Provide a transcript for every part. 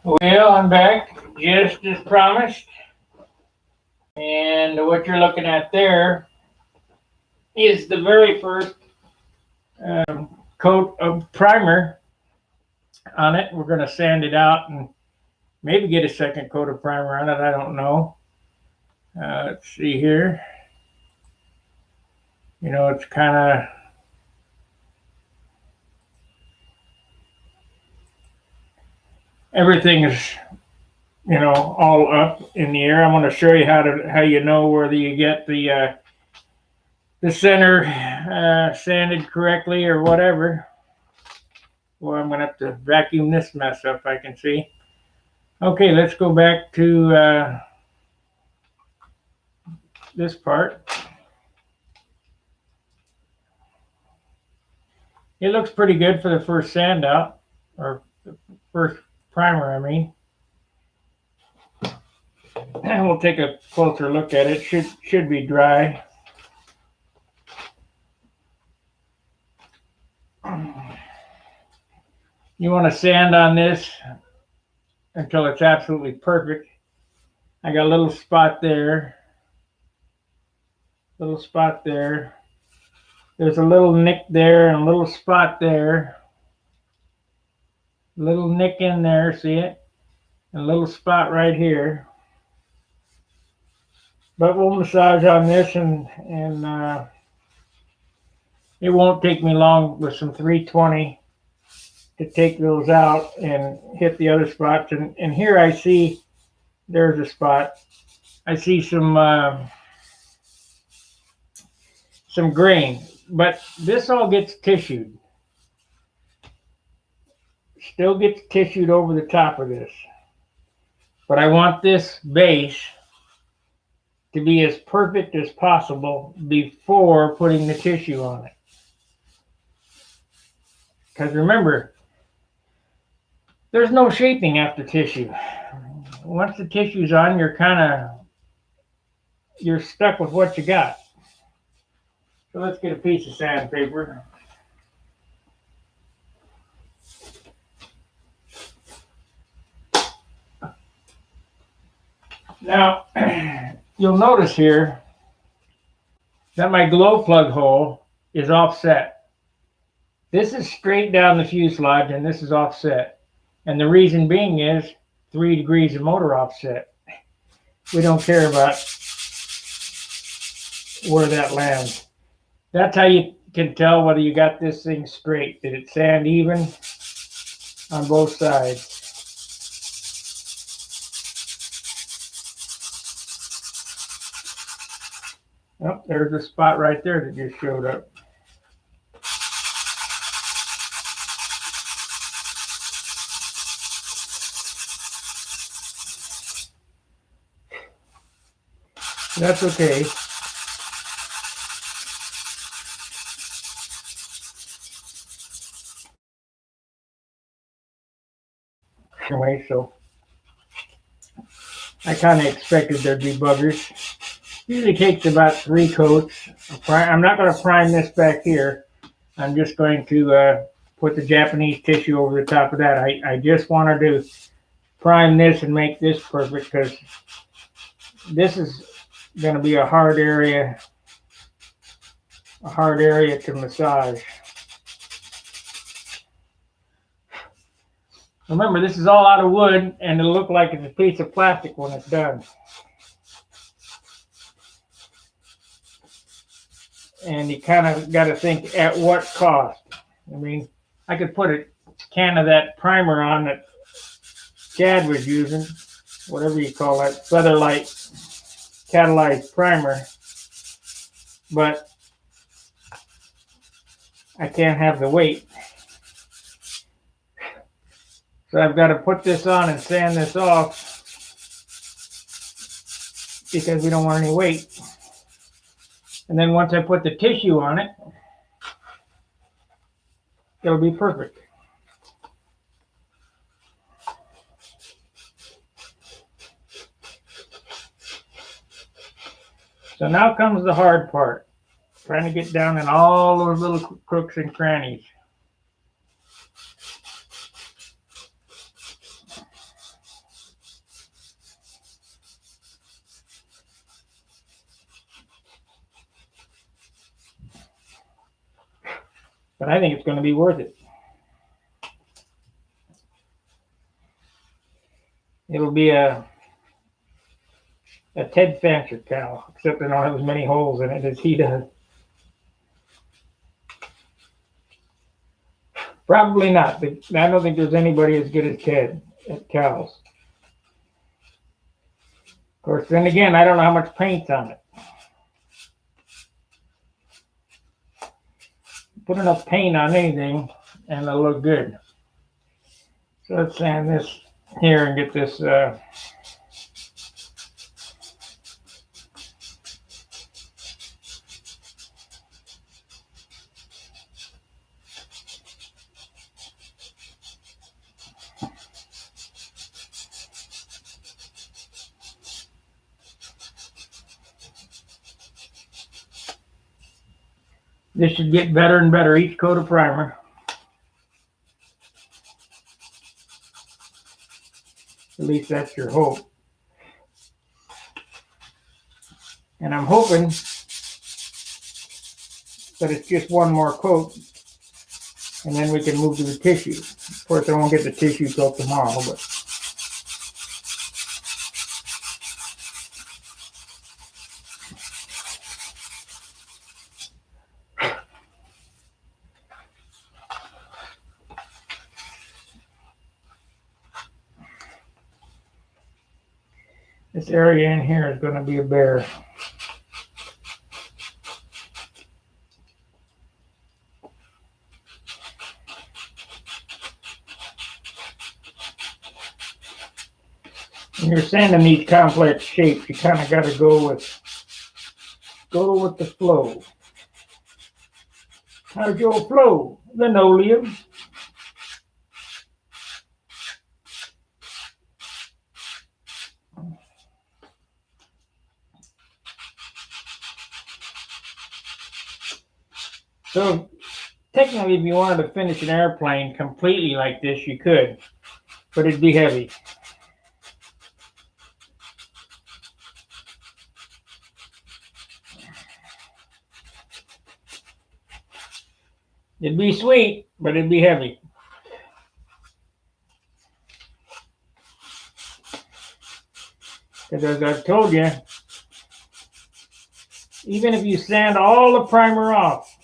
Well, I'm back just as promised. And what you're looking at there is the very first coat of primer on it. We're going to sand it out and maybe get a second coat of primer on it. I don't know. Let's see here. It's kind of everything is all up in the air. I'm going to show you how you know whether you get the center sanded correctly or whatever. Well, I'm going to have to vacuum this mess up, I can see. Okay, let's go back to this part. It looks pretty good for the first sand out, or the first primer, I mean. And we'll take a closer look at it. Should be dry. You want to sand on this until it's absolutely perfect. I got a little spot there. Little spot there. There's a little nick there and a little spot there. Little nick in there, see it? And a little spot right here. But we'll massage on this and it won't take me long with some 320 to take those out and hit the other spots. And here I see there's a spot. I see some grain, but this all gets tissued. Still gets tissued over the top of this. But I want this base to be as perfect as possible before putting the tissue on it. Because remember, there's no shaping after tissue. Once the tissue's on, you're stuck with what you got. So let's get a piece of sandpaper. Now, you'll notice here that my glow plug hole is offset. This is straight down the fuselage and this is offset. And the reason being is 3 degrees of motor offset. We don't care about where that lands. That's how you can tell whether you got this thing straight. Did it sand even on both sides? Oh, there's a spot right there that just showed up. That's okay. Anyway, so I kind of expected there'd be buggers. Usually takes about 3 coats. I'm not going to prime this back here. I'm just going to put the Japanese tissue over the top of that. I just wanted to prime this and make this perfect because this is going to be a hard area to massage. Remember, this is all out of wood and it'll look like it's a piece of plastic when it's done. And you kind of got to think at what cost. I mean, I could put a can of that primer on that Chad was using, whatever you call that, Featherlight catalyzed primer, but I can't have the weight. So I've got to put this on and sand this off because we don't want any weight. And then once I put the tissue on it, it'll be perfect. So now comes the hard part, trying to get down in all those little crooks and crannies. But I think it's going to be worth it. It'll be a Ted Fancher cow, except they don't have as many holes in it as he does. Probably not. I don't think there's anybody as good as Ted at cows. Of course, then again, I don't know how much paint's on it. Put enough paint on anything and it'll look good. So let's sand this here and get this this should get better and better each coat of primer. At least that's your hope. And I'm hoping that it's just one more coat and then we can move to the tissue. Of course, I won't get the tissue till tomorrow, but this area in here is going to be a bear. When you're sanding these complex shapes, you kind of got to go with the flow. How's your flow, linoleum? So technically, if you wanted to finish an airplane completely like this, you could, but it'd be heavy. It'd be sweet, but it'd be heavy. Because as I've told you, even if you sand all the primer off,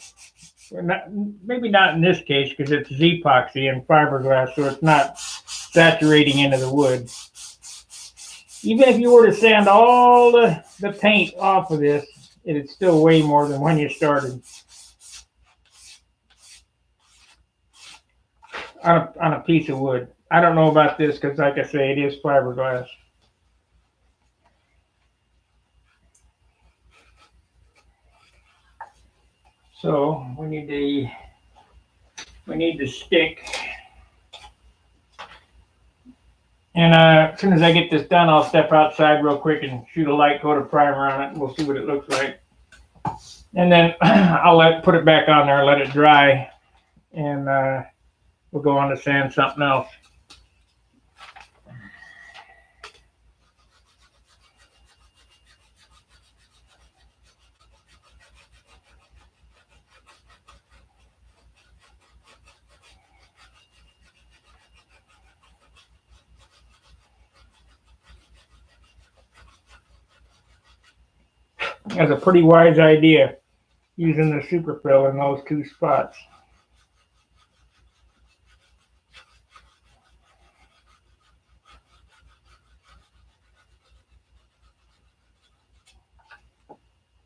maybe not in this case because it's Z-epoxy and fiberglass, so it's not saturating into the wood. Even if you were to sand all the paint off of this, it'd still weigh more than when you started. On a piece of wood. I don't know about this because, like I say, it is fiberglass. So we need the stick. And as soon as I get this done, I'll step outside real quick and shoot a light coat of primer on it, and we'll see what it looks like. And then I'll put it back on there, let it dry, and we'll go on to sand something else. That's a pretty wise idea, using the superfill in those two spots.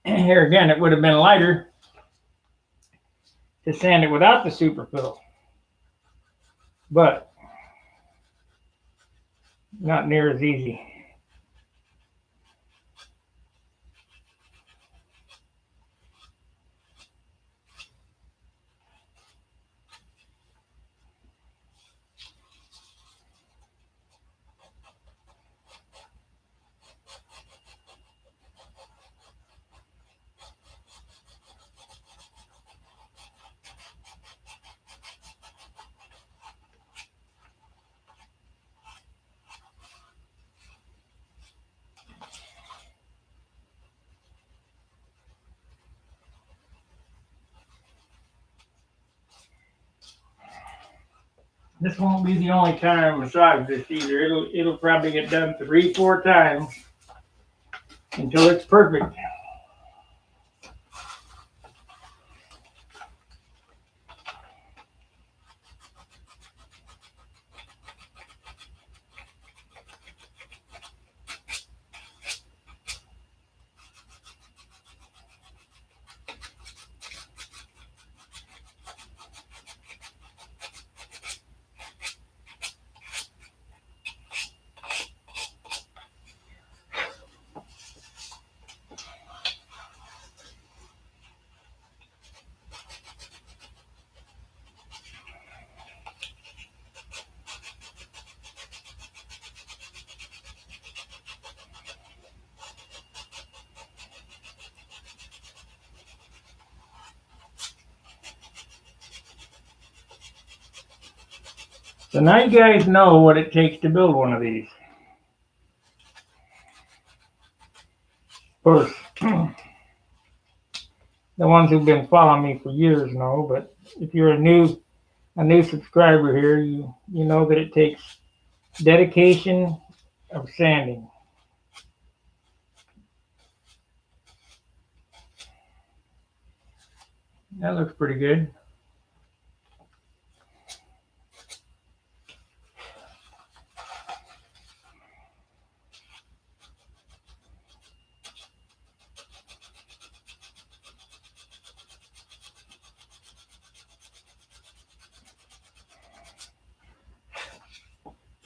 Here again, it would have been lighter to sand it without the superfill, but not near as easy. This won't be the only time I massage this either. It'll probably get done 3, 4 times until it's perfect. So now you guys know what it takes to build one of these. Of course, the ones who've been following me for years know, but if you're a new subscriber here, you know that it takes dedication of sanding. That looks pretty good.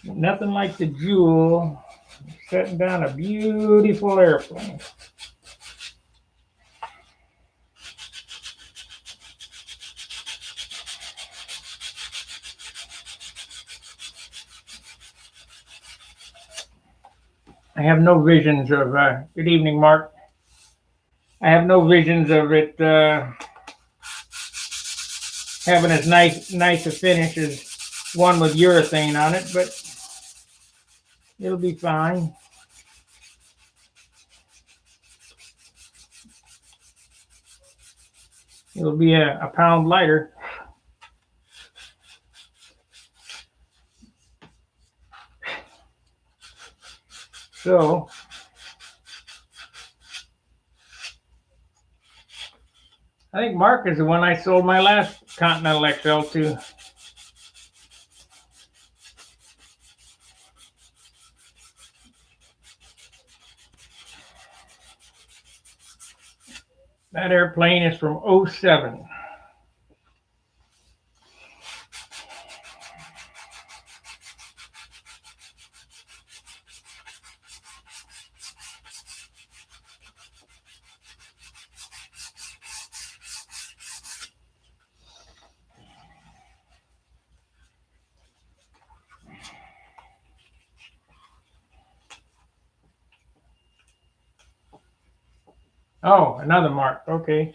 Nothing like the Jewel setting down a beautiful airplane. I have no visions of, good evening, Mark. I have no visions of it having as nice a finish as one with urethane on it, but it'll be fine. It'll be a pound lighter. So, I think Mark is the one I sold my last Continental XL to. That airplane is from '07. Oh, another Mark. Okay.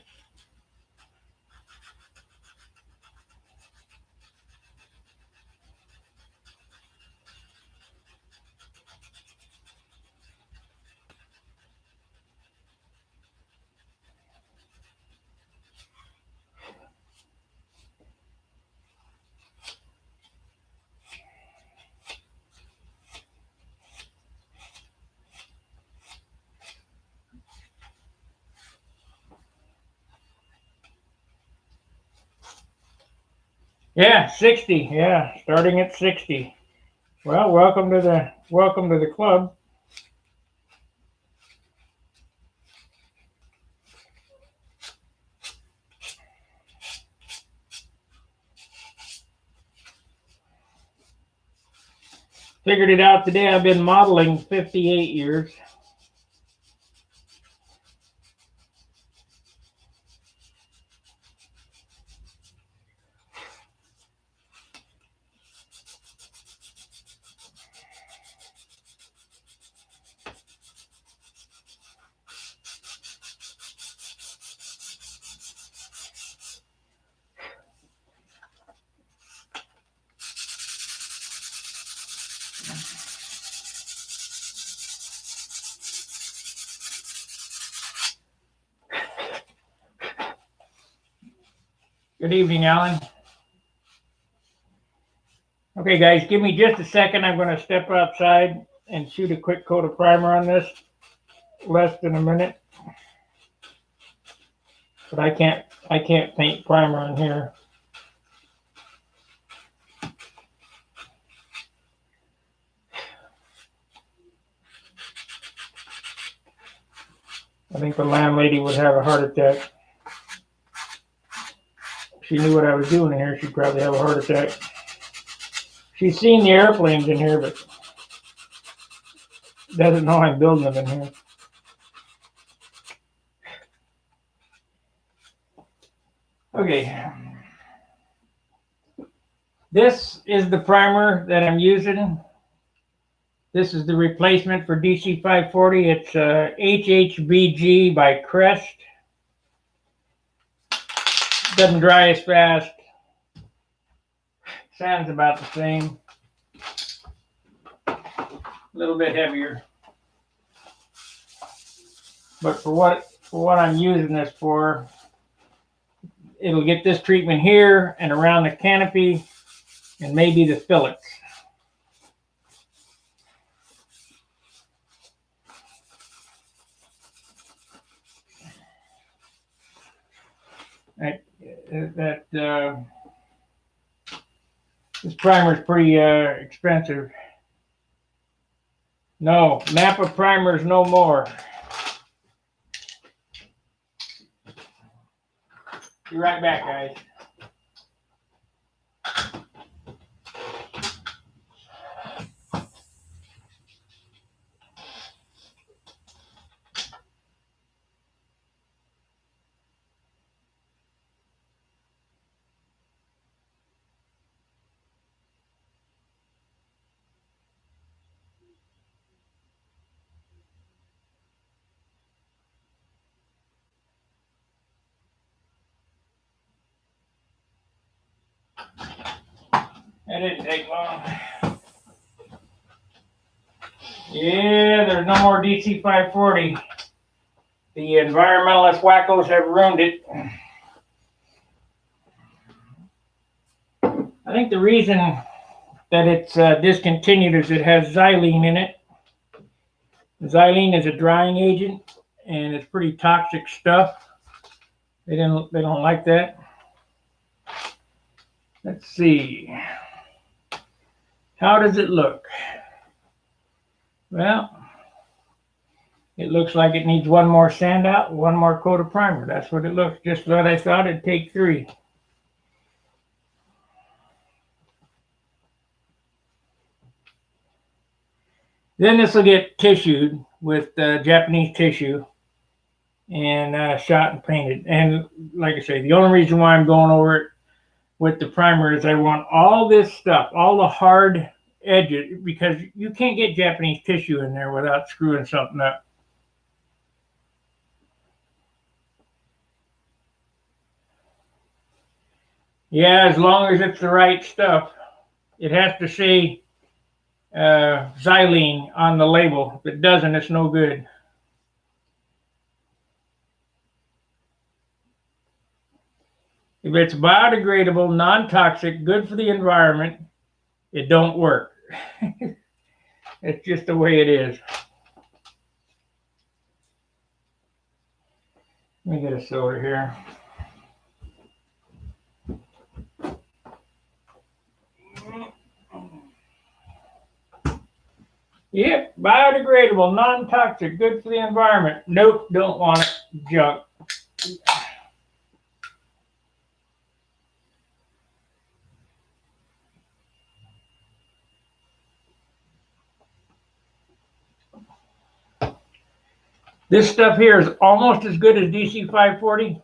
Yeah, 60. Yeah, starting at 60. Well, welcome to the club. Figured it out today. I've been modeling 58 years. Good evening, Alan. Okay, guys, give me just a second. I'm going to step outside and shoot a quick coat of primer on this. Less than a minute. But I can't paint primer on here. I think the landlady would have a heart attack. If she knew what I was doing in here, she'd probably have a heart attack. She's seen the airplanes in here, but doesn't know I'm building them in here. Okay. This is the primer that I'm using. This is the replacement for DC 540. It's HHBG by Crest. Doesn't dry as fast. Sounds about the same. A little bit heavier. But for what I'm using this for, it'll get this treatment here and around the canopy and maybe the fillets. This primer is pretty expensive. No, Napa primers no more. Be right back, guys. That didn't take long. Yeah, there's no more DC 540. The environmentalist wackos have ruined it. I think the reason that it's discontinued is it has xylene in it. Xylene is a drying agent, and it's pretty toxic stuff. They don't like that. Let's see. How does it look? Well, it looks like it needs one more sand out, one more coat of primer. That's what it looks. Just what I thought. It'd take 3. Then this will get tissued with Japanese tissue and shot and painted. And like I say, the only reason why I'm going over it with the primer is I want all this stuff, all the hard edges, because you can't get Japanese tissue in there without screwing something up. Yeah, as long as it's the right stuff. It has to say xylene on the label. If it doesn't, it's no good. If it's biodegradable, non-toxic, good for the environment, it don't work. It's just the way it is. Let me get a soda here. Yep, biodegradable, non-toxic, good for the environment. Nope, don't want it. Junk. This stuff here is almost as good as DC 540.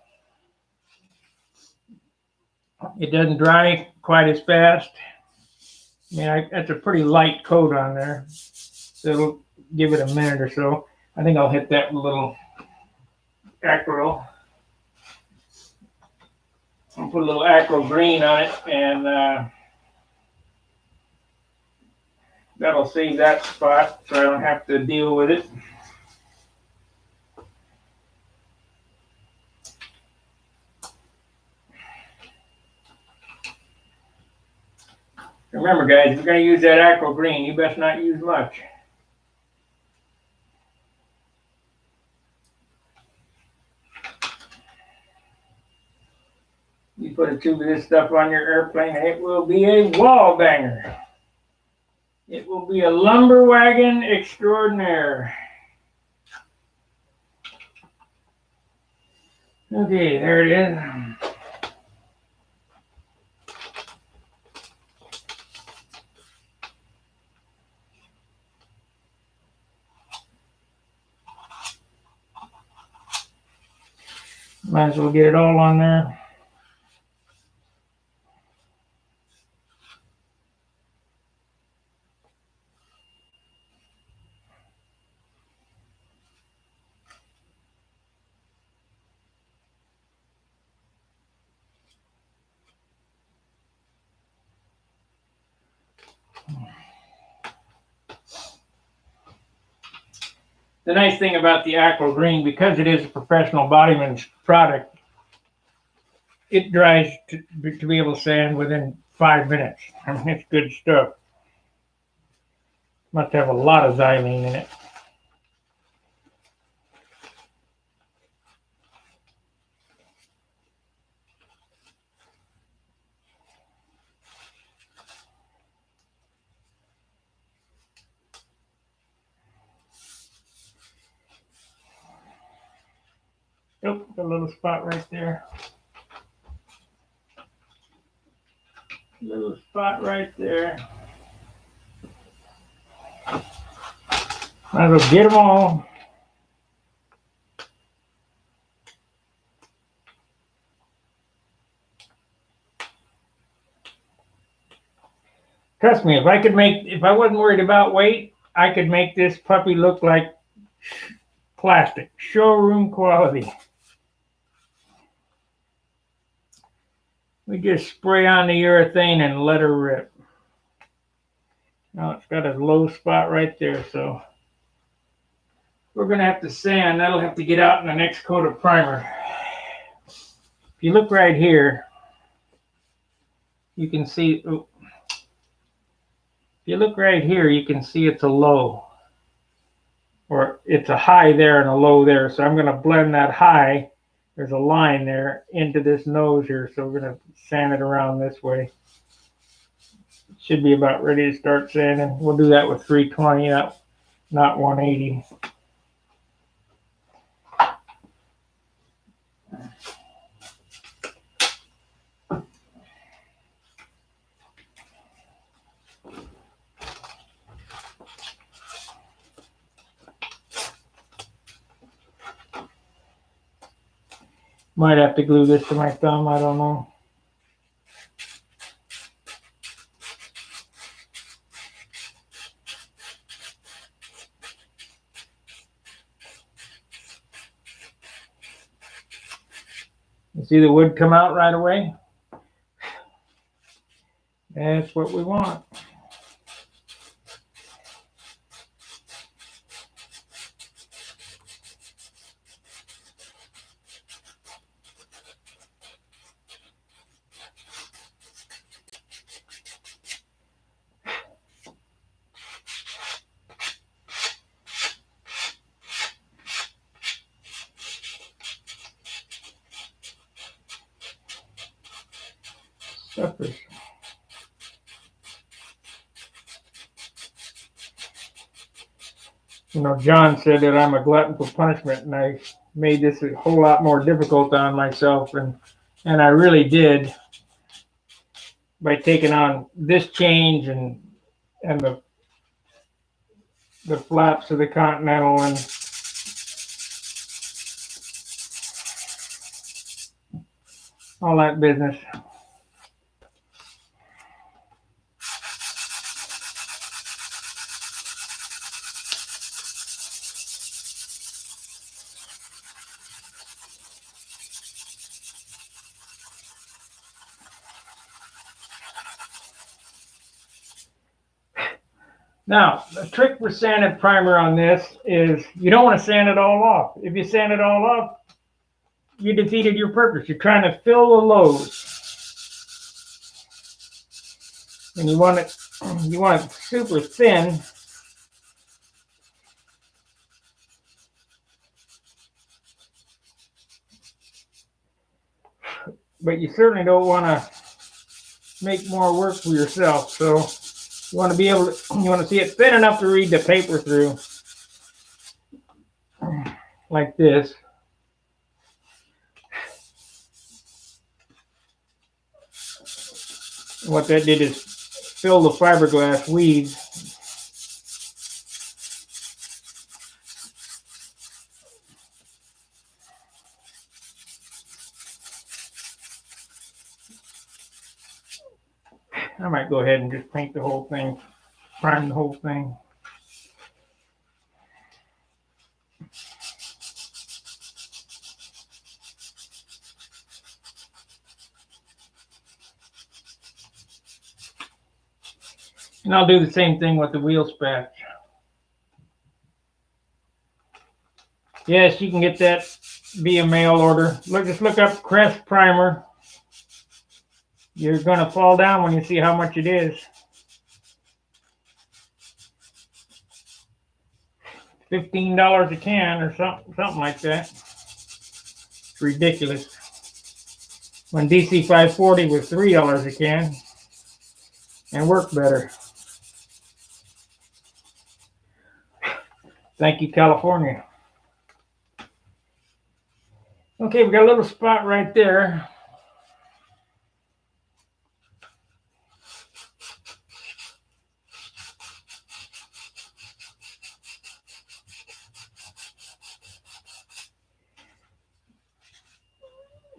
It doesn't dry quite as fast. I mean, that's a pretty light coat on there. So it'll give it a minute or so. I think I'll hit that with a little acryl. I'll put a little acryl green on it, and that'll save that spot so I don't have to deal with it. Remember, guys, if you're going to use that aqua green, you best not use much. You put a tube of this stuff on your airplane, and it will be a wall banger. It will be a lumber wagon extraordinaire. Okay, there it is. Might as well get it all on there. The nice thing about the aqua green, because it is a professional bodyman's product, it dries to be able to sand within 5 minutes. I mean, it's good stuff. Must have a lot of xylene in it. Oh, a little spot right there. Little spot right there. Might as well get them all. Trust me, if I wasn't worried about weight, I could make this puppy look like plastic, showroom quality. We just spray on the urethane and let her rip. Now it's got a low spot right there, so we're going to have to sand. That'll have to get out in the next coat of primer. If you look right here, you can see, if you look right here, you can see it's a low. Or it's a high there and a low there. So I'm going to blend that high, there's a line there, into this nose here. So we're going to sand it around this way. It should be about ready to start sanding. We'll do that with 320, not 180. Might have to glue this to my thumb, I don't know. You see the wood come out right away? That's what we want. Suckers. You know, John said that I'm a glutton for punishment, and I made this a whole lot more difficult on myself, and I really did, by taking on this change and the flaps of the Continental and all that business. Now, the trick for sanded primer on this is you don't want to sand it all off. If you sand it all off, you defeated your purpose. You're trying to fill the lows. And you want it super thin. But you certainly don't want to make more work for yourself. So you want to be able to, you want to see it thin enough to read the paper through, like this. What that did is fill the fiberglass weeds. I might go ahead and just paint the whole thing, prime the whole thing. And I'll do the same thing with the wheel spats. Yes, you can get that via mail order. Just look up Crest Primer. You're going to fall down when you see how much it is. $15 a can or something like that. It's ridiculous. When DC 540 was $3 a can and worked better. Thank you, California. Okay, we got a little spot right there.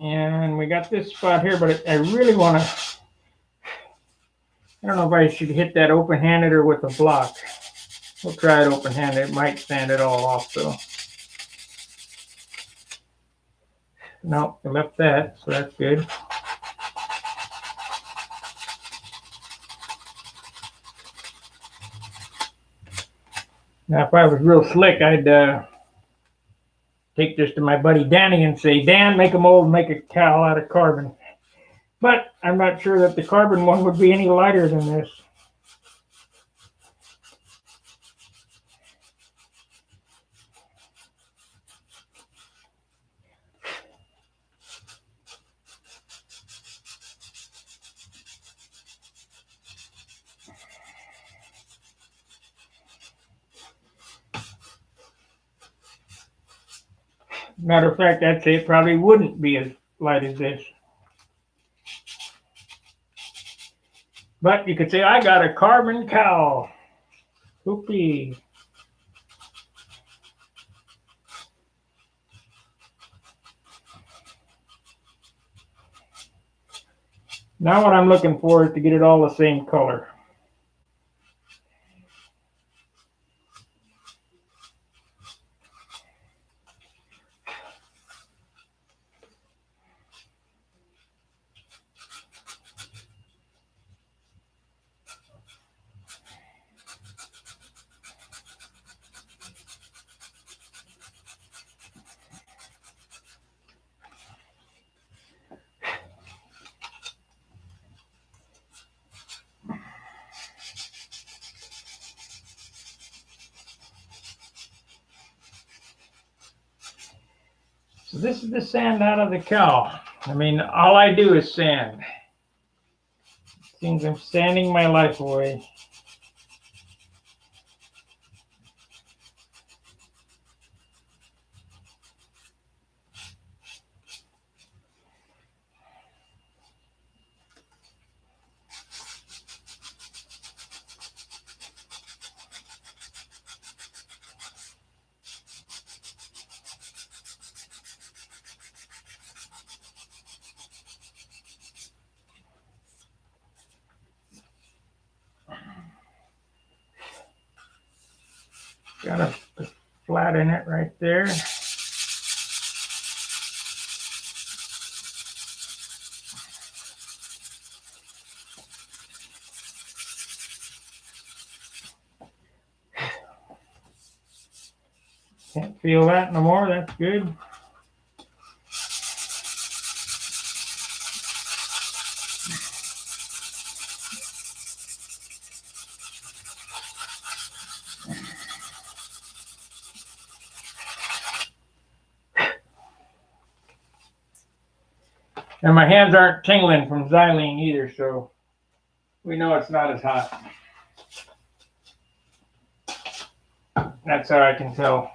And we got this spot here, but I really want to, I don't know if I should hit that open-handed or with a block. We'll try it open-handed. It might sand it all off though. Nope, I left that, so that's good. Now, if I was real slick, I'd take this to my buddy Danny and say, Dan, make a mold and make a cowl out of carbon. But I'm not sure that the carbon one would be any lighter than this. Matter of fact, I'd say it probably wouldn't be as light as this. But you could say, I got a carbon cowl. Whoopee. Now what I'm looking for is to get it all the same color. So this is the sand out of the cowl. I mean, all I do is sand. It seems I'm sanding my life away. Got a flat in it right there. Can't feel that no more. That's good. And my hands aren't tingling from xylene either, so we know it's not as hot. That's how I can tell.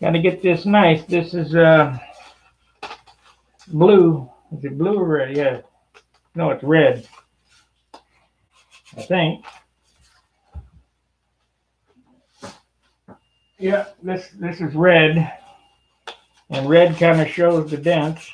Got to get this nice. This is blue. Is it blue or red? Yeah. No, it's red. I think. Yeah, this is red, and red kind of shows the dents.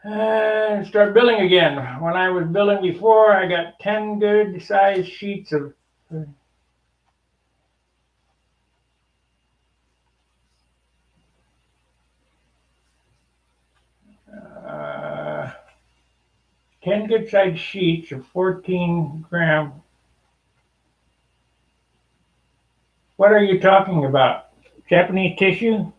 And start billing again. When I was billing before, I got 10 good sized sheets of uh, 10 good sized sheets of 14-gram. What are you talking about? Japanese tissue?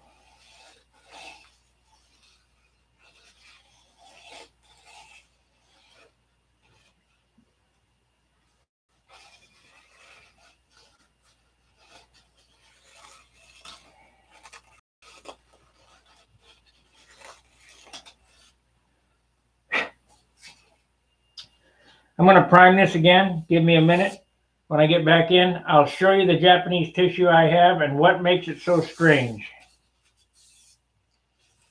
I'm going to prime this again. Give me a minute. When I get back in, I'll show you the Japanese tissue I have and what makes it so strange.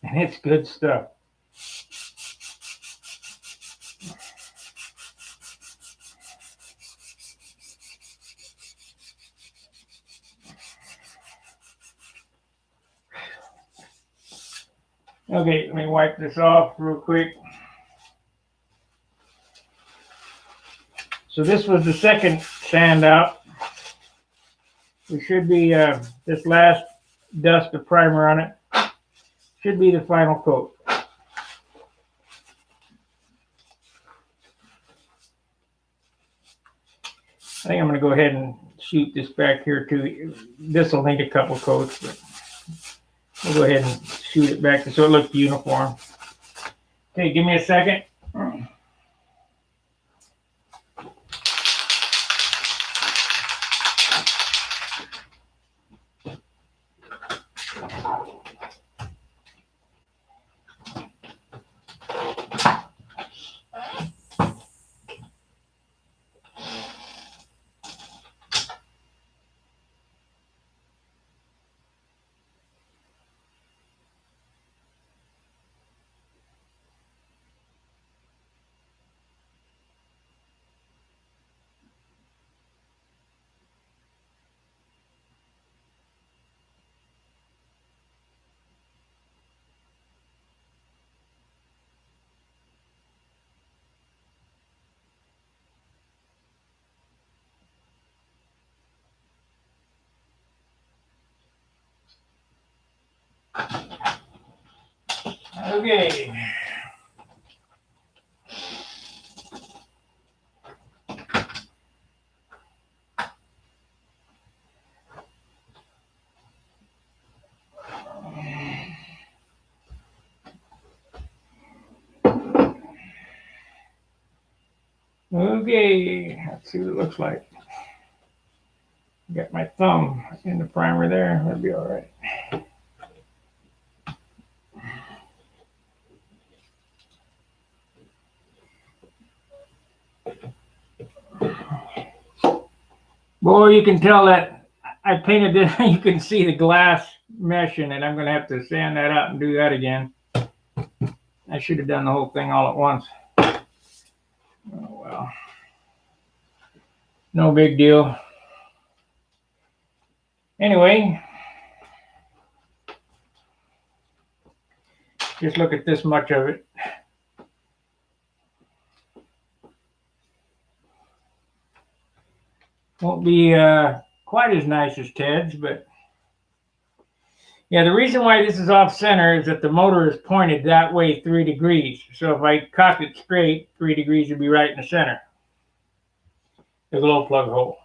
And it's good stuff. Okay, let me wipe this off real quick. So this was the second sand out. It should be this last dust of primer on it. Should be the final coat. I think I'm going to go ahead and shoot this back here too. This will need a couple coats, but we'll go ahead and shoot it back so it looks uniform. Okay, give me a second. Okay. Okay, let's see what it looks like. Got my thumb in the primer there. That'll be all right. Boy, you can tell that I I painted it. You can see the glass mesh in it. I'm going to have to sand that out and do that again. I should have done the whole thing all at once. Oh, well. No big deal. Anyway, just look at this much of it. Won't be quite as nice as Ted's, but yeah, the reason why this is off center is that the motor is pointed that way 3 degrees. So if I cocked it straight, 3 degrees would be right in the center, the glow plug hole.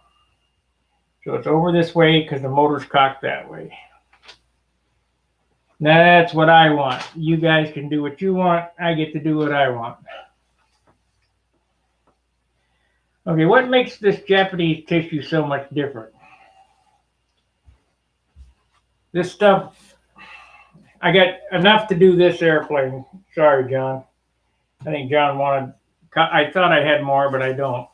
So it's over this way because the motor's cocked that way. That's what I want. You guys can do what you want. I get to do what I want. Okay, what makes this Japanese tissue so much different? This stuff, I got enough to do this airplane. Sorry, John. I think John wanted, I thought I had more, but I don't.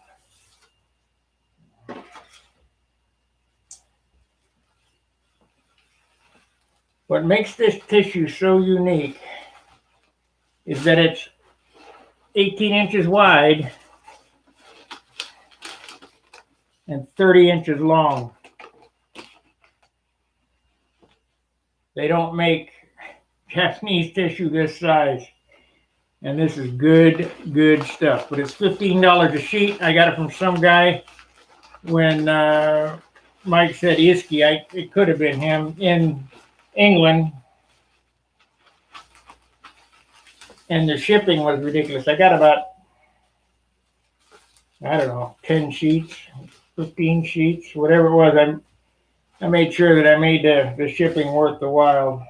What makes this tissue so unique is that it's 18 inches wide and 30 inches long. They don't make Japanese tissue this size. And this is good stuff. But it's $15 a sheet. I got it from some guy when Mike said Iski. It could have been him in England. And the shipping was ridiculous. I got about, I don't know, 10 sheets, 15 sheets, whatever it was. I made sure that I made the shipping worth the while.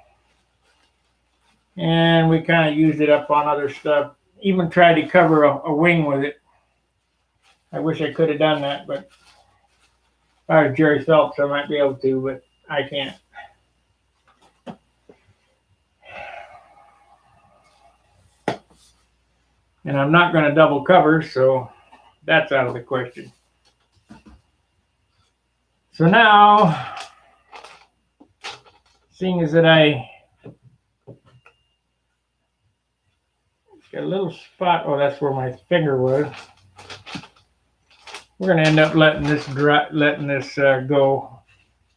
And we kind of used it up on other stuff. Even tried to cover a wing with it. I wish I could have done that, but if I was Jerry Phelps, I might be able to, but I can't. And I'm not going to double cover, so that's out of the question. So now, seeing as that I got a little spot, oh, that's where my finger was. We're going to end up letting this go,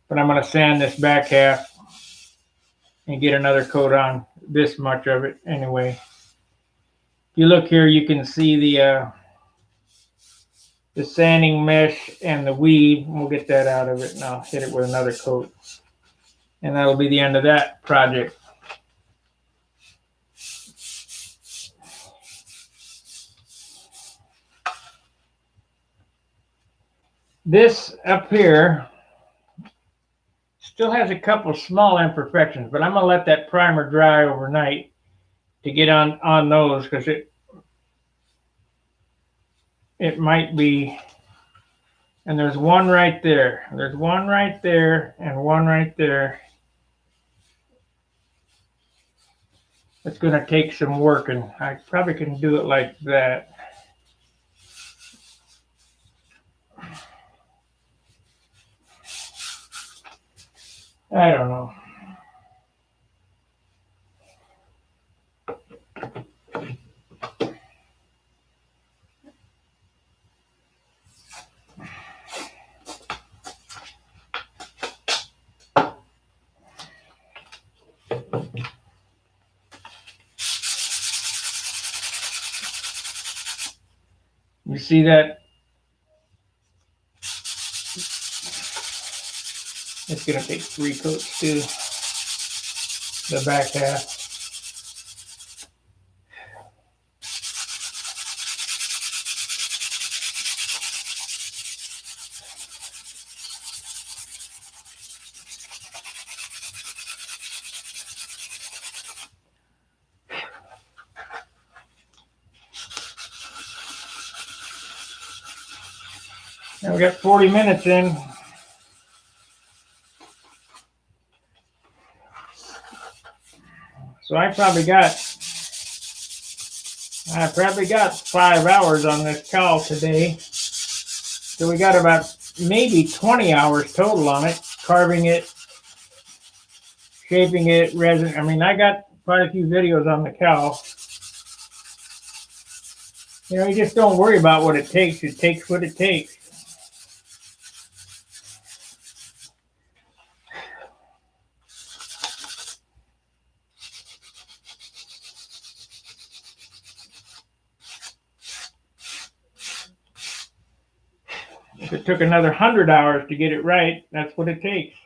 but I'm going to sand this back half and get another coat on this much of it anyway. If you look here, you can see the sanding mesh and the weave. We'll get that out of it and I'll hit it with another coat. And that'll be the end of that project. This up here still has a couple small imperfections, but I'm going to let that primer dry overnight to get on those, because it might be, and there's one right there. There's one right there and one right there. It's going to take some work, and I probably can do it like that. I don't know. You see that? It's going to take 3 coats to the back half. Now we got 40 minutes in. So I probably got 5 hours on this cowl today. So we got about maybe 20 hours total on it. carving it, shaping it, resin. I mean, I got quite a few videos on the cow. You know, you just don't worry about what it takes. It takes what it takes. If it took another 100 hours to get it right, that's what it takes.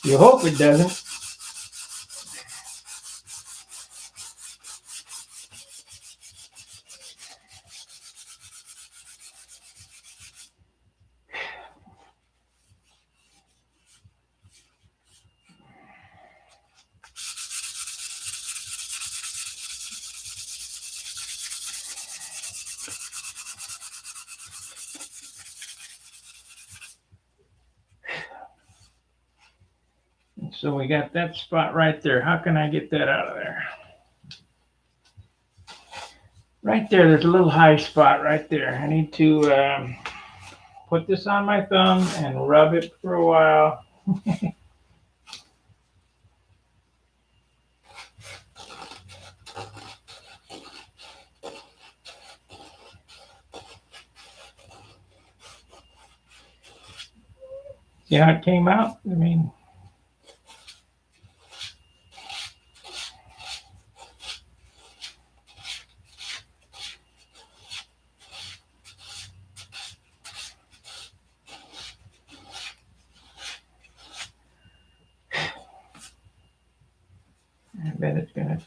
You hope it doesn't. So we got that spot right there. How can I get that out of there? Right there, there's a little high spot right there. I need to put this on my thumb and rub it for a while. See how it came out? I mean, I bet it's gonna.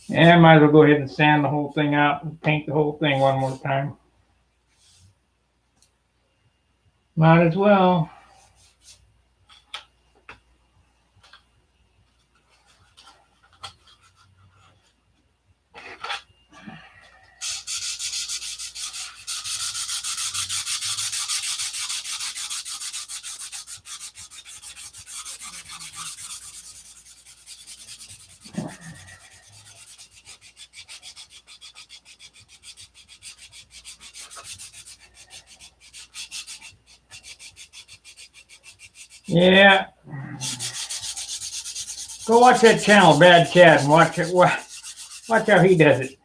And I might as well go ahead and sand the whole thing out and paint the whole thing one more time. Might as well. Yeah. Go watch that channel, Bad Chad, and watch it. Watch how he does it.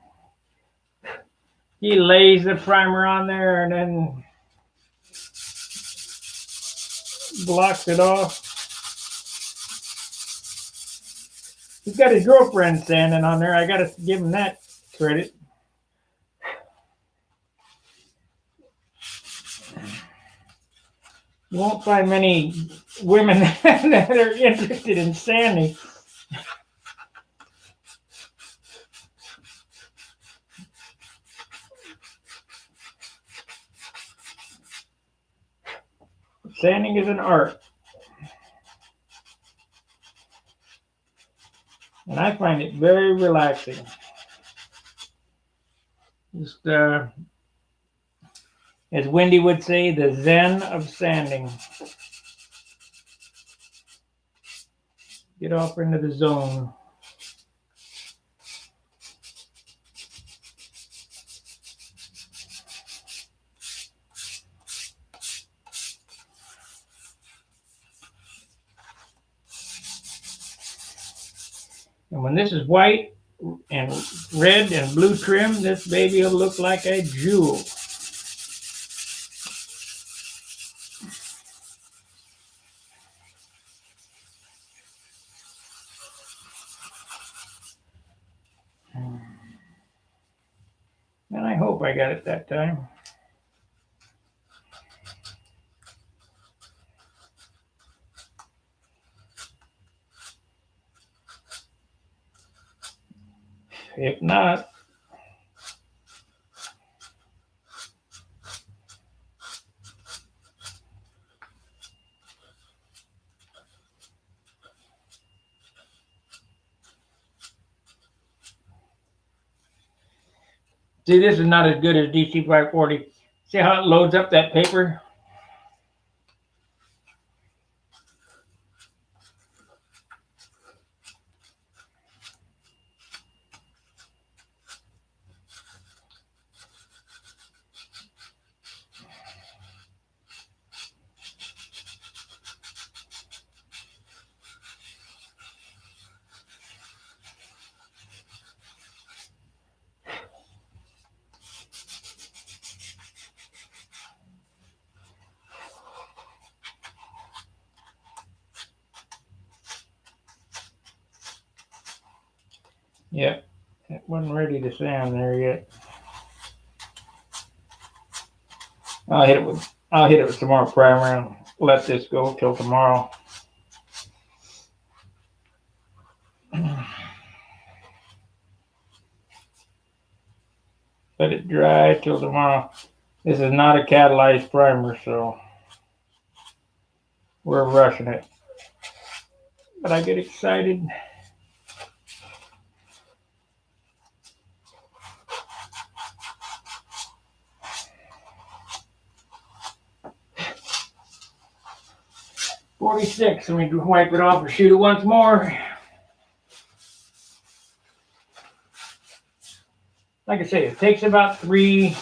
He lays the primer on there and then blocks it off. He's got his girlfriend standing on there. I got to give him that credit. You won't find many women that are interested in sanding. Sanding is an art. And I find it very relaxing. Just, as Wendy would say, the zen of sanding. Get off into the zone. And when this is white and red and blue trim, this baby will look like a jewel. And I hope I got it that time. If not, See, this is not as good as DC 540. See how it loads up that paper? Yep, it wasn't ready to sand there yet. I'll hit it with some more primer and let this go till tomorrow. Let it dry till tomorrow. This is not a catalyzed primer, so we're rushing it. But I get excited. .46, and we wipe it off and shoot it once more. Like I say, it takes about three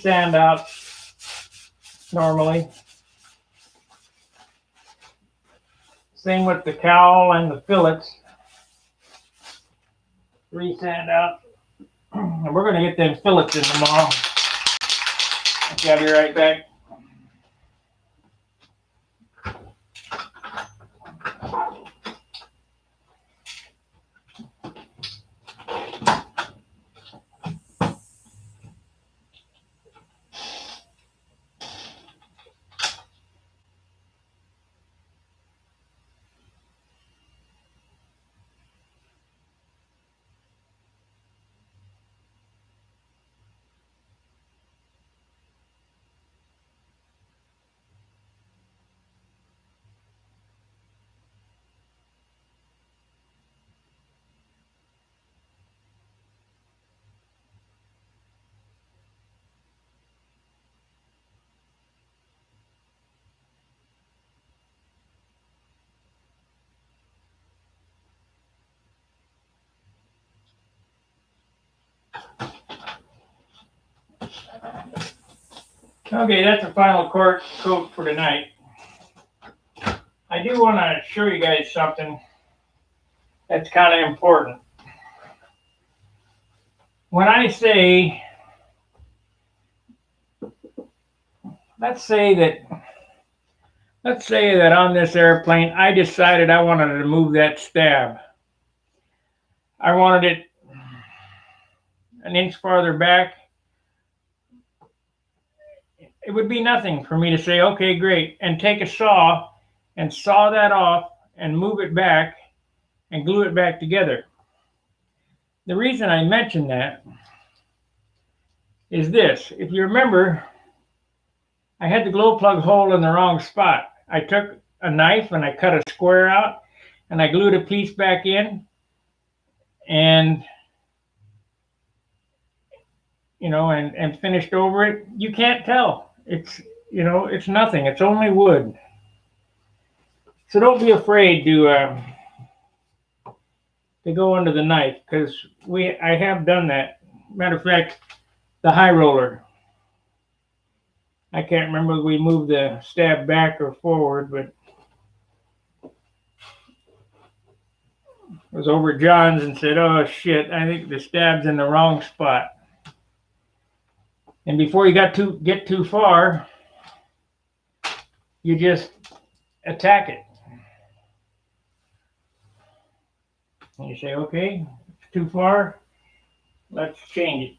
sand outs normally. Same with the cowl and the fillets. 3 sand outs. And we're going to get them fillets in tomorrow. Okay, I'll be right back. Okay, that's the final coat for tonight. I do want to show you guys something that's kind of important. When I say, let's say that on this airplane, I decided I wanted to move that stab. I wanted it an inch farther back. It would be nothing for me to say, okay, great, and take a saw and saw that off and move it back and glue it back together. The reason I mention that is this. If you remember, I had the glow plug hole in the wrong spot. I took a knife and I cut a square out and I glued a piece back in, and and finished over it. You can't tell. It's nothing. It's only wood. So don't be afraid to go under the knife, because I have done that. Matter of fact, the high roller. I can't remember if we moved the stab back or forward, but I was over at John's and said, oh shit, I think the stab's in the wrong spot. And before you get too far, you just attack it. And you say, okay, it's too far, let's change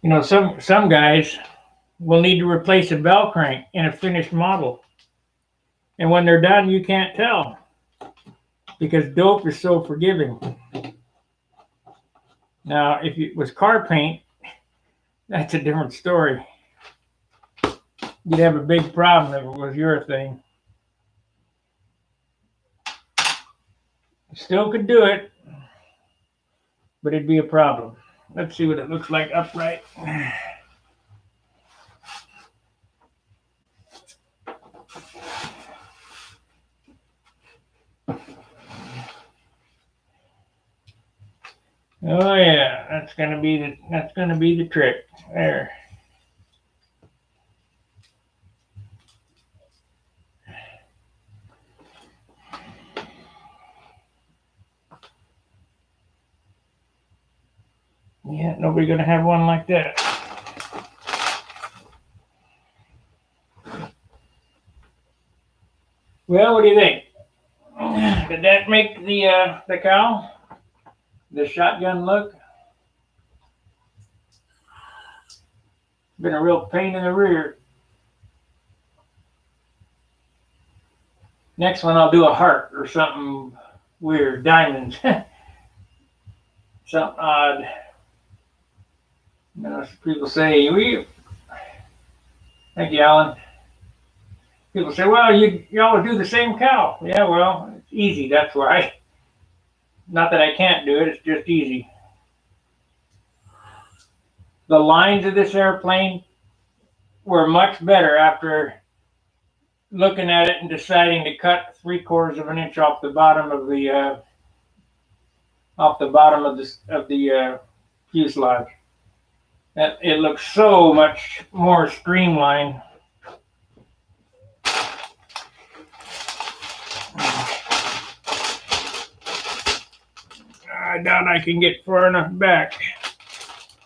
it. Some guys will need to replace a bell crank in a finished model. And when they're done, you can't tell, because dope is so forgiving. Now, if it was car paint, that's a different story. You'd have a big problem if it was your thing. Still could do it, but it'd be a problem. Let's see what it looks like upright. Oh yeah, that's gonna be the trick. There. Yeah, nobody gonna have one like that. Well, what do you think? Did that make the cow, the shotgun look? Been a real pain in the rear. Next one I'll do a heart or something weird, diamonds, something odd. You know, people say, thank you, Alan. People say, well, you always do the same cow. Yeah, well, it's easy. That's why. Not that I can't do it. It's just easy. The lines of this airplane were much better after looking at it and deciding to cut 3/4 of an inch off the bottom of the fuselage. That it looks so much more streamlined. I doubt I can get far enough back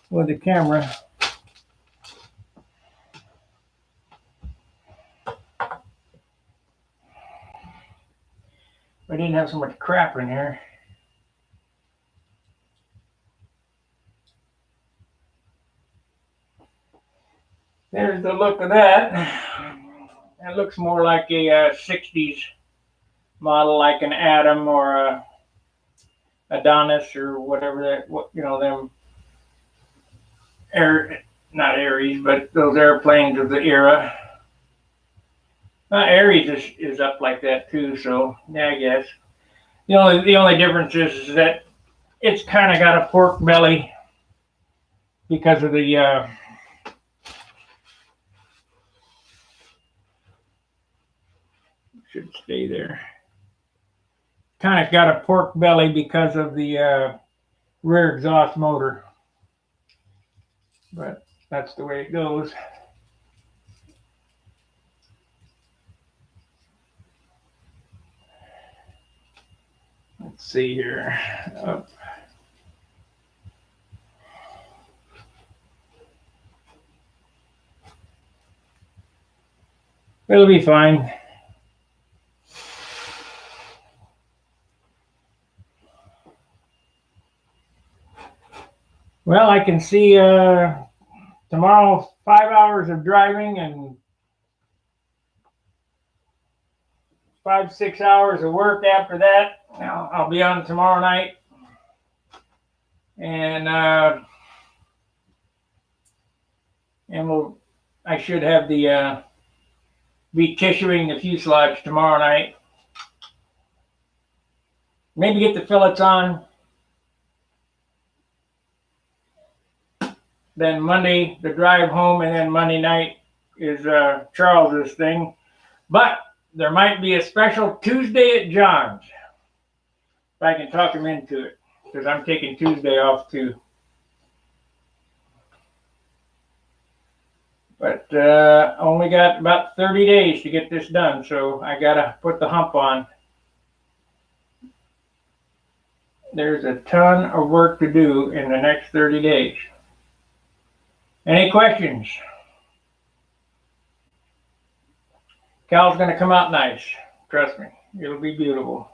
with the camera. I didn't have so much crap in here. There's the look of that. That looks more like a 60s model, like an Atom or a Adonis or whatever that, them not Aries, but those airplanes of the era. Aries is up like that too, so yeah, I guess. The only difference is that it's kind of got a pork belly because of the should stay there. Kind of got a pork belly because of the rear exhaust motor, but that's the way it goes. Let's see here. Up. It'll be fine. Well, I can see tomorrow 5 hours of driving and 5-6 hours of work after that. I'll be on tomorrow night, and I should have the be tissuing the fuselage tomorrow night. Maybe get the fillets on. Then Monday, the drive home, and then Monday night is Charles's thing. But there might be a special Tuesday at John's, if I can talk him into it, because I'm taking Tuesday off too. But only got about 30 days to get this done, so I gotta put the hump on. There's a ton of work to do in the next 30 days. Any questions? Cal's gonna come out nice. Trust me, it'll be beautiful.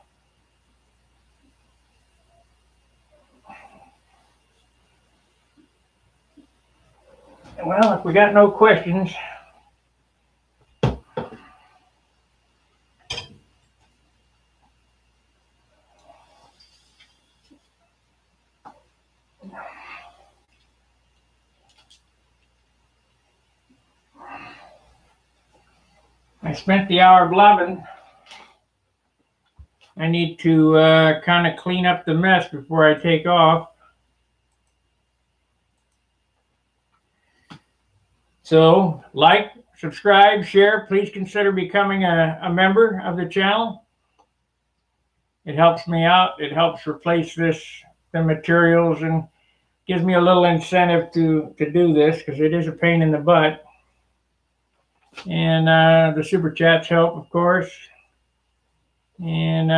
Well, if we got no questions, I spent the hour blabbing, I need to kind of clean up the mess before I take off. So, like, subscribe, share. Please consider becoming a member of the channel. It helps me out. It helps replace the materials, and gives me a little incentive to do this, because it is a pain in the butt. And the super chats help, of course. And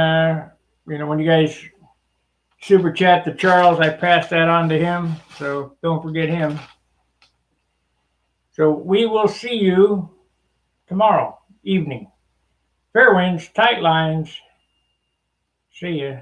when you guys super chat to Charles, I pass that on to him, so don't forget him. So we will see you tomorrow evening. Fair winds, tight lines. See ya.